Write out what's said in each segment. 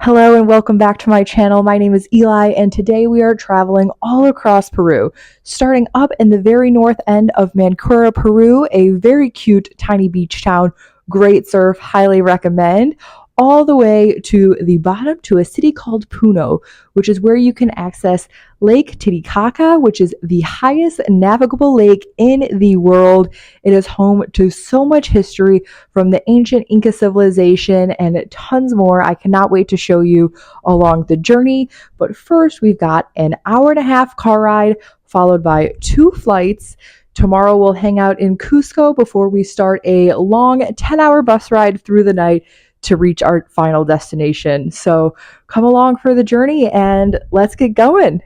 Hello and welcome back to my channel. My name is Eli and today we are traveling all across Peru, starting up in the very north end of Mancora, Peru, a very cute tiny beach town, great surf, highly recommend, all the way to the bottom to a city called Puno, which is where you can access Lake Titicaca, which is the highest navigable lake in the world. It is home to so much history from the ancient Inca civilization and tons more. I cannot wait to show you along the journey. But first, we've got an hour and a half car ride followed by 2 flights. Tomorrow, we'll hang out in Cusco before we start a long 10-hour bus ride through the night to reach our final destination. So come along for the journey and let's get going.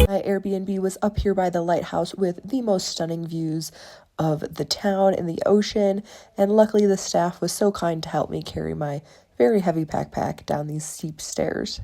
My Airbnb was up here by the lighthouse with the most stunning views of the town and the ocean, and luckily the staff was so kind to help me carry my very heavy backpack down these steep stairs.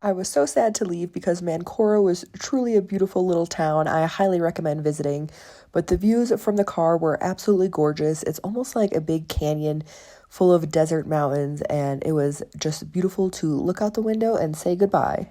I was so sad to leave because Mancora was truly a beautiful little town. I highly recommend visiting, but the views from the car were absolutely gorgeous. It's almost like a big canyon full of desert mountains, and it was just beautiful to look out the window and say goodbye.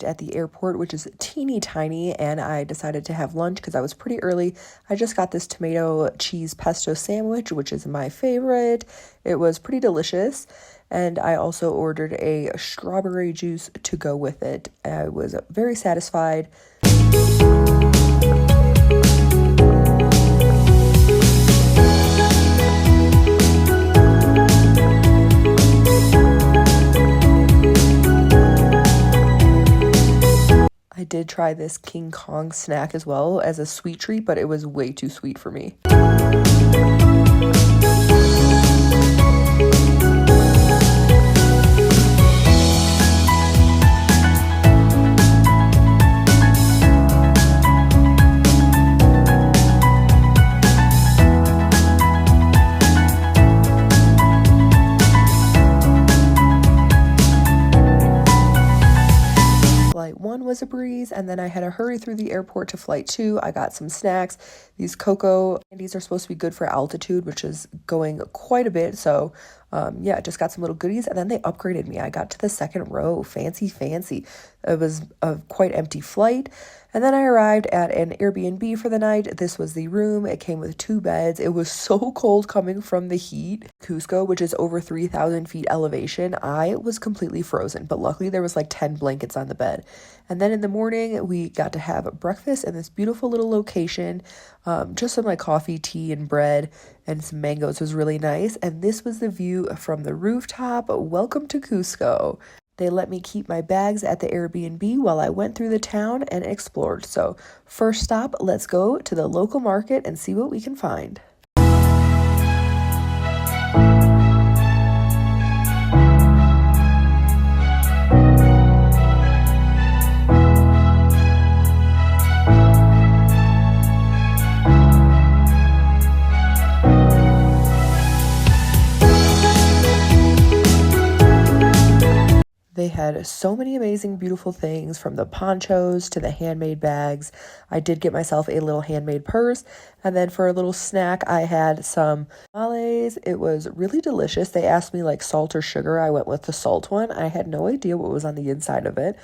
At the airport, which is teeny tiny, and I decided to have lunch because I was pretty early. I just got this tomato cheese pesto sandwich, which is my favorite. It was pretty delicious, and I also ordered a strawberry juice to go with it. I was very satisfied. I did try this King Kong snack as well as a sweet treat, but it was way too sweet for me. Flight 1 was a breeze, and then I had to hurry through the airport to flight 2. I got some snacks. These cocoa candies are supposed to be good for altitude, which is going quite a bit. So yeah, I just got some little goodies, and then they upgraded me. I got to the second row. Fancy. It was a quite empty flight. And then I arrived at an Airbnb for the night. This was the room. It came with 2 beds. It was so cold coming from the heat. Cusco, which is over 3,000 feet elevation, I was completely frozen, but luckily there was like 10 blankets on the bed. And then in the morning, we got to have breakfast in this beautiful little location. Just some like coffee, tea, and bread, and some mangoes. Was really nice. And this was the view from the rooftop. Welcome to Cusco. They let me keep my bags at the Airbnb while I went through the town and explored. So first stop, let's go to the local market and see what we can find. They had so many amazing, beautiful things, from the ponchos to the handmade bags. I did get myself a little handmade purse. And then for a little snack, I had some tamales. It was really delicious. They asked me like salt or sugar. I went with the salt one. I had no idea what was on the inside of it,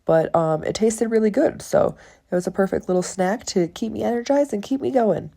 but it tasted really good. So it was a perfect little snack to keep me energized and keep me going.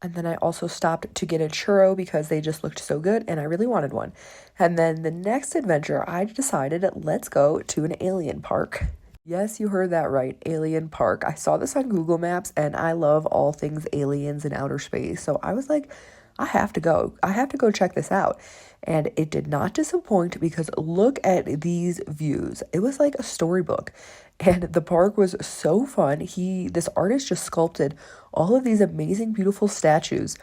And then I also stopped to get a churro because they just looked so good and I really wanted one. And then the next adventure, I decided let's go to an alien park. Yes, you heard that right. Alien Park. I saw this on Google Maps and I love all things aliens and outer space. So I was like, I have to go. I have to go check this out. And it did not disappoint because look at these views. It was like a storybook. And the park was so fun. This artist just sculpted all of these amazing, beautiful statues.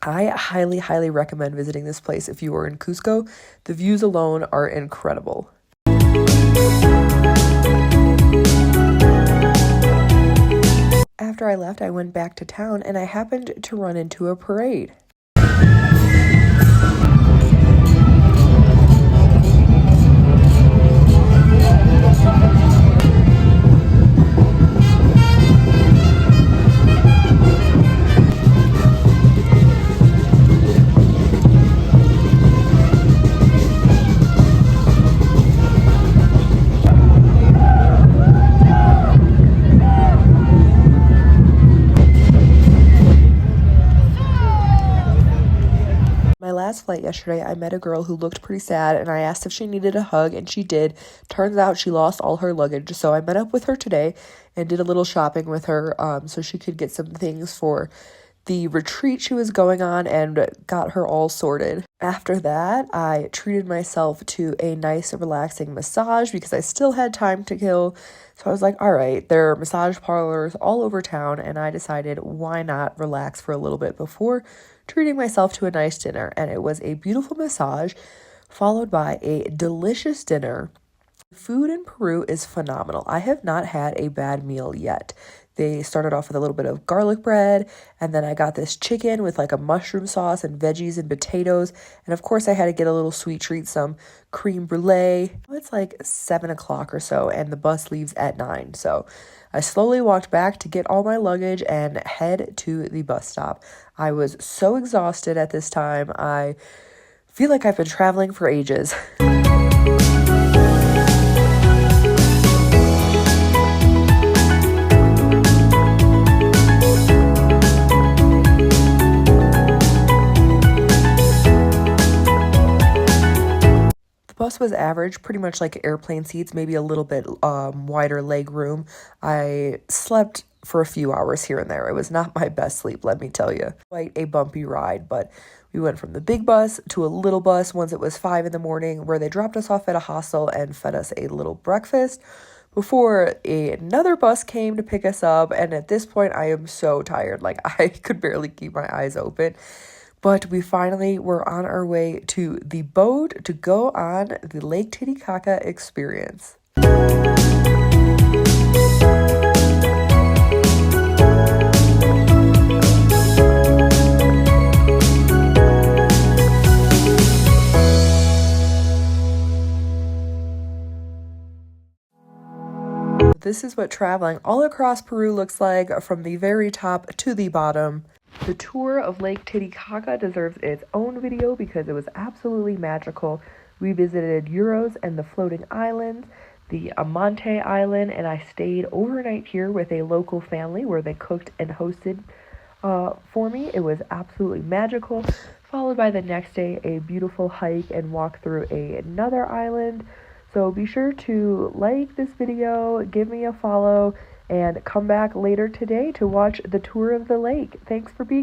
I highly, highly recommend visiting this place if you are in Cusco. The views alone are incredible. After I left, I went back to town and I happened to run into a parade. My last flight yesterday, I met a girl who looked pretty sad and I asked if she needed a hug and she did. Turns out she lost all her luggage. So I met up with her today and did a little shopping with her so she could get some things for the retreat she was going on and got her all sorted. After that, I treated myself to a nice relaxing massage because I still had time to kill. So I was like, all right, there are massage parlors all over town and I decided why not relax for a little bit before treating myself to a nice dinner. And it was a beautiful massage followed by a delicious dinner. Food in Peru is phenomenal. I have not had a bad meal yet. They started off with a little bit of garlic bread, and then I got this chicken with like a mushroom sauce and veggies and potatoes. And of course, I had to get a little sweet treat, some creme brulee. It's like 7 o'clock or so, and the bus leaves at 9. So I slowly walked back to get all my luggage and head to the bus stop. I was so exhausted at this time. I feel like I've been traveling for ages. Bus was average, pretty much like airplane seats, maybe a little bit wider leg room. I slept for a few hours here and there. It was not my best sleep, let me tell you. Quite a bumpy ride, but we went from the big bus to a little bus once it was 5 in the morning, where they dropped us off at a hostel and fed us a little breakfast before another bus came to pick us up. And at this point, I am so tired. Like, I could barely keep my eyes open. But we finally were on our way to the boat to go on the Lake Titicaca experience. This is what traveling all across Peru looks like from the very top to the bottom. The tour of Lake Titicaca deserves its own video because it was absolutely magical. We visited Euros and the floating islands, the Amante Island, and I stayed overnight here with a local family where they cooked and hosted for me. It was absolutely magical, followed by the next day a beautiful hike and walk through another island. So be sure to like this video, give me a follow, and come back later today to watch the tour of the lake. Thanks for being